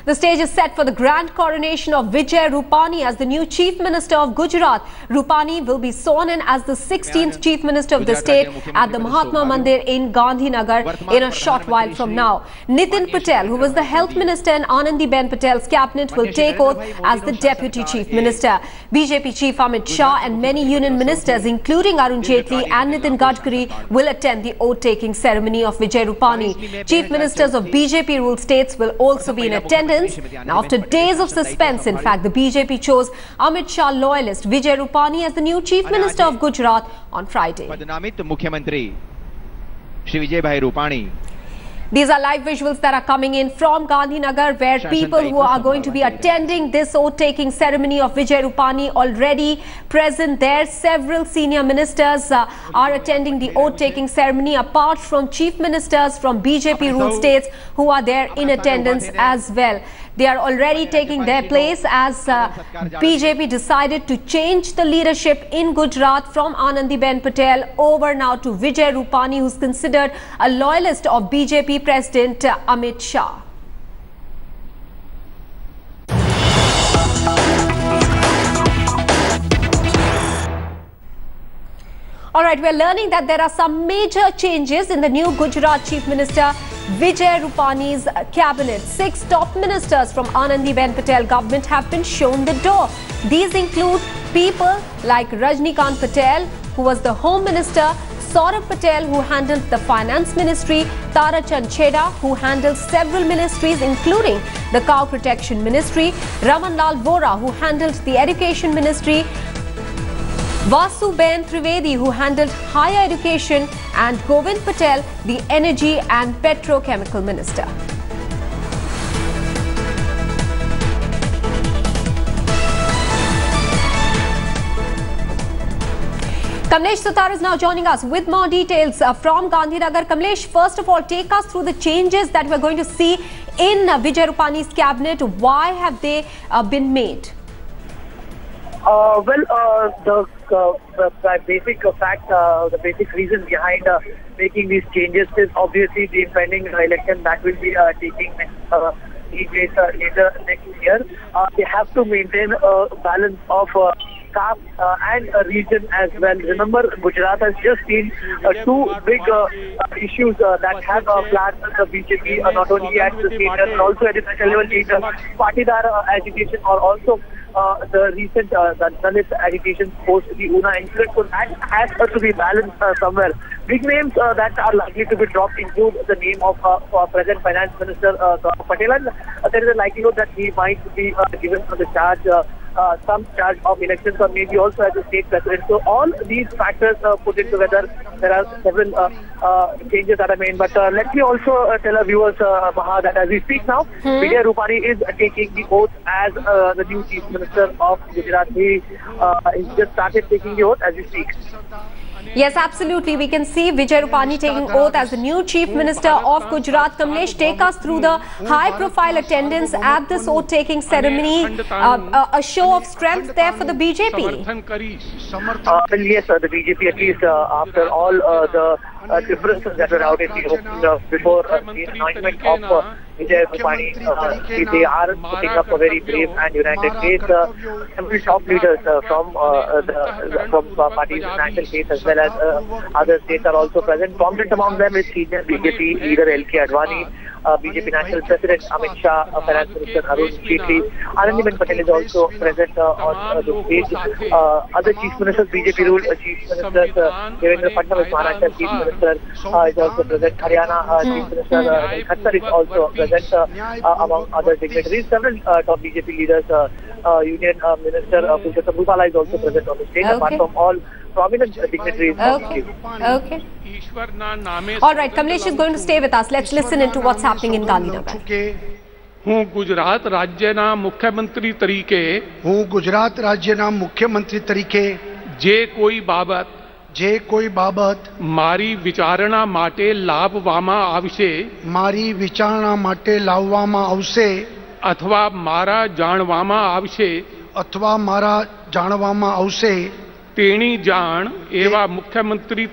The stage is set for the grand coronation of Vijay Rupani as the new Chief Minister of Gujarat. Rupani will be sworn in as the 16th Chief Minister of the state at the Mahatma Mandir in Gandhinagar in a short while from now. Nitin Patel, who was the Health Minister in Anandiben Patel's cabinet, will take oath as the Deputy Chief Minister. BJP Chief Amit Shah and many union ministers, including Arun Jaitley and Nitin Gadkari, will attend the oath-taking ceremony of Vijay Rupani. Chief Ministers of BJP-ruled states will also be in attendance. Now, after days of suspense, in fact, the BJP chose Amit Shah loyalist Vijay Rupani as the new Chief Minister of Gujarat on Friday. These are live visuals that are coming in from Gandhinagar, where people who are going to be attending this oath-taking ceremony of Vijay Rupani already present there. Several senior ministers are attending the oath-taking ceremony, apart from chief ministers from BJP-ruled states who are there in attendance as well. They are already taking their place as BJP decided to change the leadership in Gujarat from Anandiben Patel over now to Vijay Rupani, who's considered a loyalist of BJP President Amit Shah. All right, we're learning that there are some major changes in the new Gujarat Chief Minister Vijay Rupani's cabinet. 6 top ministers from Anandiben Patel government have been shown the door. These include people like Rajnikant Patel, who was the Home Minister, Saurabh Patel, who handled the Finance Ministry, Tara Chand Chheda, who handled several ministries including the Cow Protection Ministry, Raman Lal Vora, who handled the Education Ministry, Vasu Ben Trivedi, who handled higher education, and Govind Patel, the Energy and Petrochemical Minister. Kamlesh Sutar is now joining us with more details from Gandhinagar. Kamlesh, first of all, take us through the changes that we're going to see in Vijay Rupani's cabinet. Why have they been made? The basic fact, the basic reason behind making these changes is obviously the impending election that will be taking place later next year. They have to maintain a balance of caste and region as well. Remember, Gujarat has just seen 2 big issues that have flagged the BJP, not only at the state but also at the national level. Patidar agitation, or also the recent Dalit agitation post the Una incident. So that has to be balanced somewhere. Big names that are likely to be dropped include the name of present Finance Minister Saurabh Patel, and there is a likelihood that he might be given the charge, some charge of elections, or maybe also as a state president. So all these factors put it together, there are several changes that are made. But let me also tell our viewers, Maha, that as we speak now, Vijay Rupani is taking the oath as the new Chief Minister of Gujarat. He just started taking the oath as we speak. Yes, absolutely. We can see Vijay Rupani taking oath as the new Chief Minister of Gujarat. Kamlesh, take us through the high-profile attendance at this oath-taking ceremony. A show of strength there for the BJP. Well, yes, the BJP, at least after all the differences that were out in the open before the anointment of Vijay Rupani, they are putting up a very brave and united case. Several top leaders from parties in national case as well as other states are also present. Prominent among them is senior BJP leader L.K. Advani, BJP National President Amit Shah, Finance Minister Arun Jaitley. Anandiben Patel is also present on the stage. Other Chief Ministers, BJP ruled Chief Ministers, Devendra Fadnavis, Maharashtra Chief Minister, is also present. Haryana Chief Minister Khattar is also present, among other dignitaries. Several top BJP leaders, Union Minister Purushottam Rupala is also present on the stage, apart from all prominent dignitaries. Okay. All right, Kamlesh is going to stay with us. Let's listen into what's happening in Gandhinagar. હું ગુજરાત રાજ્યના મુખ્યમંત્રી તરીકે જે કોઈ બાબત મારી વિચારણા માટે લાવવામાં આવશે અથવા મારા જાણવામાં આવશે તેની જાણ એવા મુખ્યમંત્રી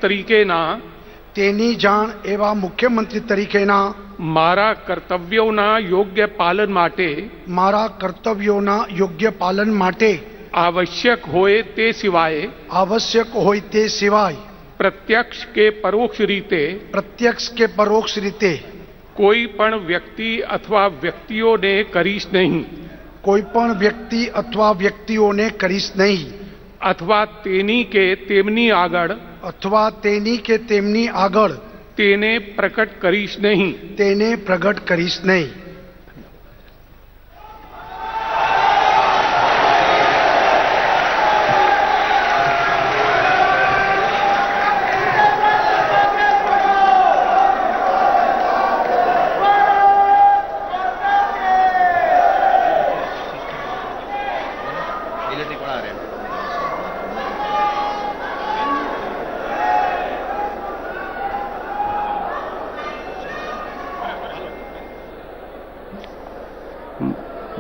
તરીકેના મારા કર્તવ્યોના યોગ્ય પાલન માટે આવશ્યક હોય તે સિવાય પ્રત્યક્ષ કે પરોક્ષ રીતે કોઈ પણ વ્યક્તિ અથવા વ્યક્તિઓને કરીશ નહીં અથવા તેની કે તેમની આગળ તેને પ્રકટ કરીશ નહીં.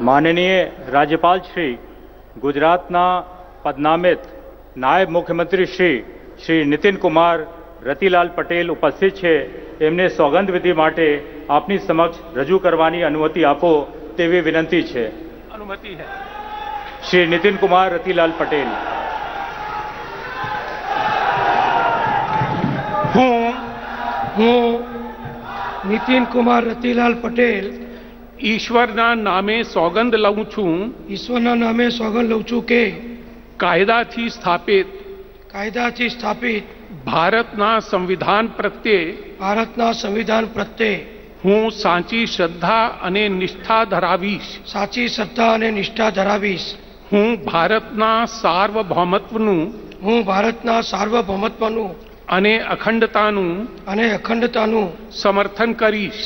माननीय राज्यपाल श्री गुजरातना पदनामित नायब मुख्यमंत्री श्री नितिन कुमार रतिलाल पटेल उपस्थित है. एमने सौगंध विधि माटे आपनी समक्ष रजू करवानी अनुमति आपो तेवी विनंती है. अनुमति है. श्री नितिन कुमार रतिलाल पटेल. હું નિતિન કુમાર રતિલાલ પટેલ ઈશ્વરના નામે સોગંદ લઉં છું કે કાયદાથી સ્થાપિત ભારતના સંવિધાન પ્રત્યે હું સાચી શ્રદ્ધા અને નિષ્ઠા ધરાવીશ. હું ભારતના સાર્વભૌમત્વનું અને અખંડતાનું સમર્થન કરીશ.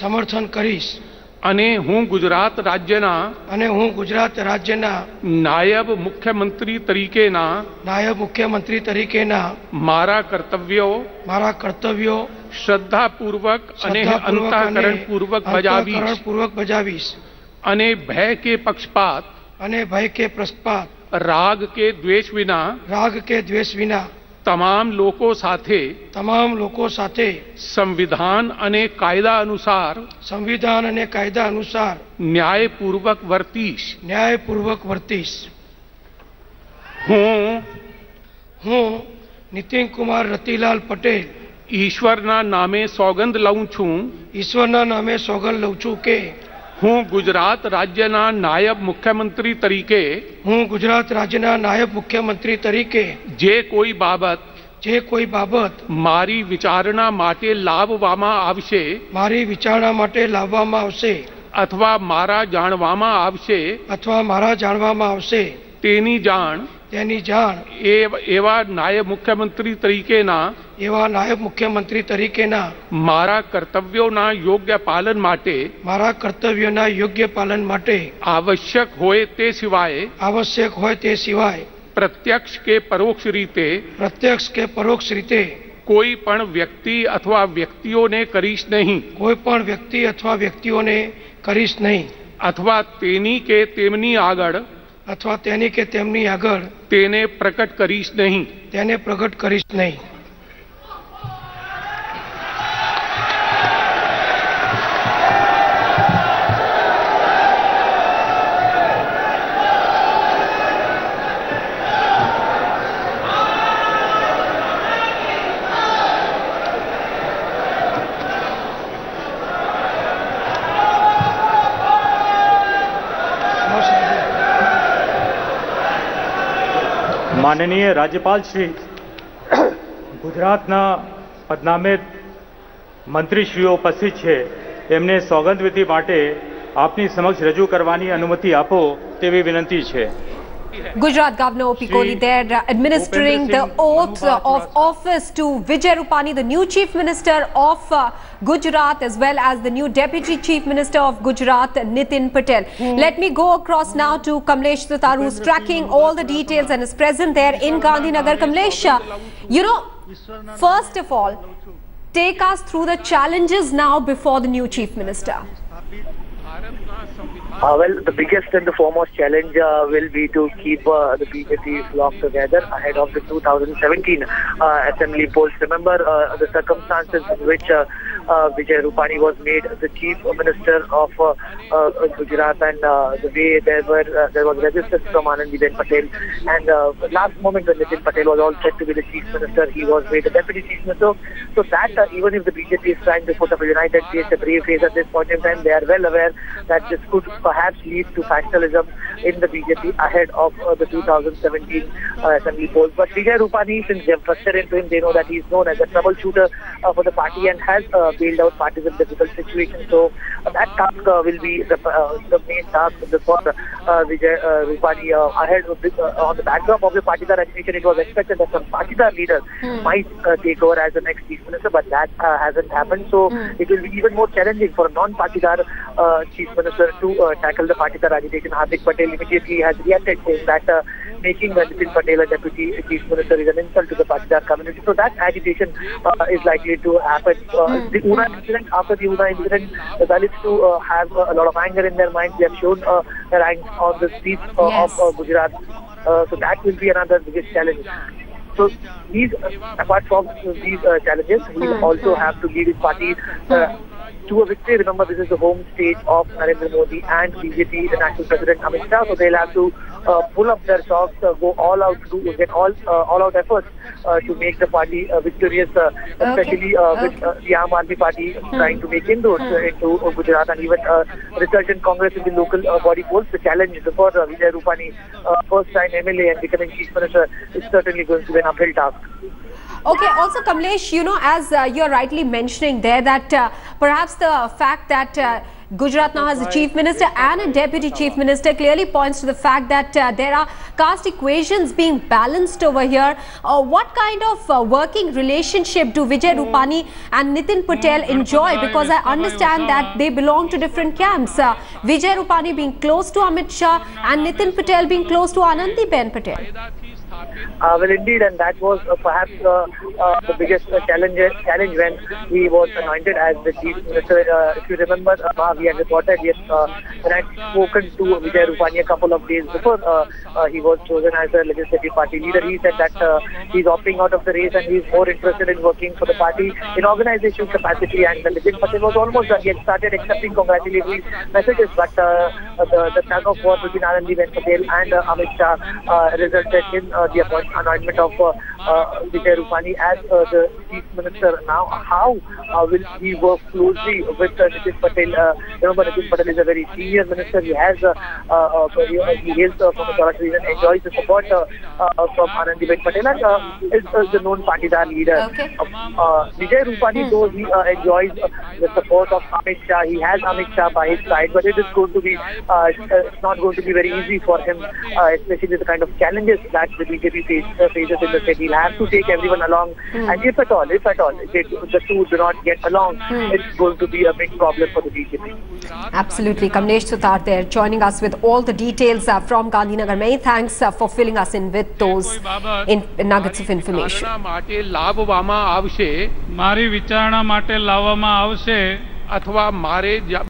અને હું ગુજરાત રાજ્યના નાયબ મુખ્યમંત્રી તરીકેના મારા કર્તવ્યો શ્રદ્ધાપૂર્વક અને અંતઃકરણપૂર્વક બજાવીશ. અને ભય કે પક્ષપાત રાગ કે દ્વેષ વિના તમામ લોકો સાથે સંવિધાન અને કાયદા અનુસાર ન્યાયપૂર્વક વર્તીશ. હું નિતિન કુમાર રતિલાલ પટેલ ઈશ્વરના નામે સોગંદ લઉં છું કે હું ગુજરાત રાજ્યના નાયબ મુખ્યમંત્રી તરીકે જે કોઈ બાબત મારી વિચારણા માટે લાવવામાં આવશે અથવા મારા જાણવામાં આવશે તેની જાણ એવા નાયબ મુખ્યમંત્રી તરીકેના મારા કર્તવ્યોના યોગ્ય પાલન માટે આવશ્યક હોય તે સિવાય પ્રત્યક્ષ કે પરોક્ષ રીતે કોઈ પણ વ્યક્તિ અથવા વ્યક્તિઓને કરીશ નહીં અથવા તેની કે તેમની આગળ તેને પ્રકટ કરીશ નહીં. माननीय राज्यपाल श्री गुजरातना पदनामित मंत्रीश्रीओ उपस्थित है. एमने सौगंध विधि माटे आपनी समक्ष रजू करवानी अनुमति आपो तेवी विनंती है. Gujarat Governor O.P. Kohli there administering the oath of office to Vijay Rupani, the new Chief Minister of Gujarat, as well as the new Deputy Chief Minister of Gujarat, Nitin Patel. Let me go across now to Kamlesh Tatar, who's tracking all the details and is present there in Gandhinagar. Kamlesh, first of all, take us through the challenges now before the new Chief Minister. Well, the biggest and the foremost challenge will be to keep the BJP flock together ahead of the 2017 assembly polls. Remember the circumstances in which Vijay Rupani was made the Chief Minister of Gujarat, and the way there was resistance from Anandiben Patel, and last moment when Nitin Patel was all set to be the Chief Minister, he was made the Deputy Chief Minister. So that even if the BJP is trying to put up a united face, a brave face at this point in time, they are well aware that this could perhaps lead to factionalism in the BJP ahead of the 2017 assembly polls. But Vijay Rupani, since they have trusted into him, they know that he is known as a troubleshooter for the party and has bailed out parties in difficult situations. So that task will be the main task for Vijay Rupani ahead of on the backdrop of the Patidar agitation. It was expected that some Patidar leaders might take over as the next Chief Minister, but that hasn't happened. So it will be even more challenging for a non-Patidar Chief Minister to tackle the Patidar agitation. Hardik Patel immediately has reacted, saying that making Nitin Patel a Deputy Chief Minister is an insult to the Patidar community. So that agitation is likely to happen. The Una incident, after the Una incident, the Dalits to have a lot of anger in their minds. They have shown their anger on the streets of Gujarat. So that will be another biggest challenge. So these, apart from these challenges, he will also have to lead his party to a victory. Remember, this is the home state of Narendra Modi and BJP, the National President Amit Shah. So they'll have to pull up their socks, go all out, get all out efforts to make the party victorious, especially with the Aam Aadmi Party trying to make inroads into Gujarat and even resurgent Congress in the local body polls. The challenge for Vijay Rupani, first time MLA and becoming Chief Minister, is certainly going to be an uphill task. Okay, also Kamlesh, you know, as you're rightly mentioning there, that perhaps the fact that Gujarat now has a Chief Minister and a Deputy Chief Minister clearly points to the fact that there are caste equations being balanced over here. What kind of working relationship do Vijay Rupani and Nitin Patel enjoy? Because I understand that they belong to different camps. Vijay Rupani being close to Amit Shah and Nitin Patel being close to Anandiben Patel. Well, indeed, and that was perhaps the biggest challenge when he was anointed as the Chief Minister. If you remember, we had reported, when I had spoken to Vijay Rupani a couple of days before he was chosen as a legislative party leader, he said that he's opting out of the race and he's more interested in working for the party in organization capacity. And Nitin Patel was almost done. He had started accepting congratulatory messages, but the tug of war between Anandiben Patel and Amit Shah resulted in the anointment of Vijay Rupani as the Chief Minister. Now, how will he work closely with Nitin Patel? Remember, Nitin Patel is a very senior minister. He has he hails from a Saurashtra region, enjoys the support from Anandiben Patel, and is the known Patidar leader. Okay. Vijay Rupani, though he enjoys the support of Amit Shah, he has Amit Shah by his side, but it is going to be it's not going to be very easy for him, especially the kind of challenges that the BJP faces in the state. He'll have to take everyone along, and if at all, the two do not get along, it's going to be a big problem for the BJP. Absolutely. Kamlesh Sutar there joining us with all the details from Gandhinagar. Many thanks for filling us in with those nuggets of information. મારી વિચારણા માટે લાવવામાં આવશે અથવા મારે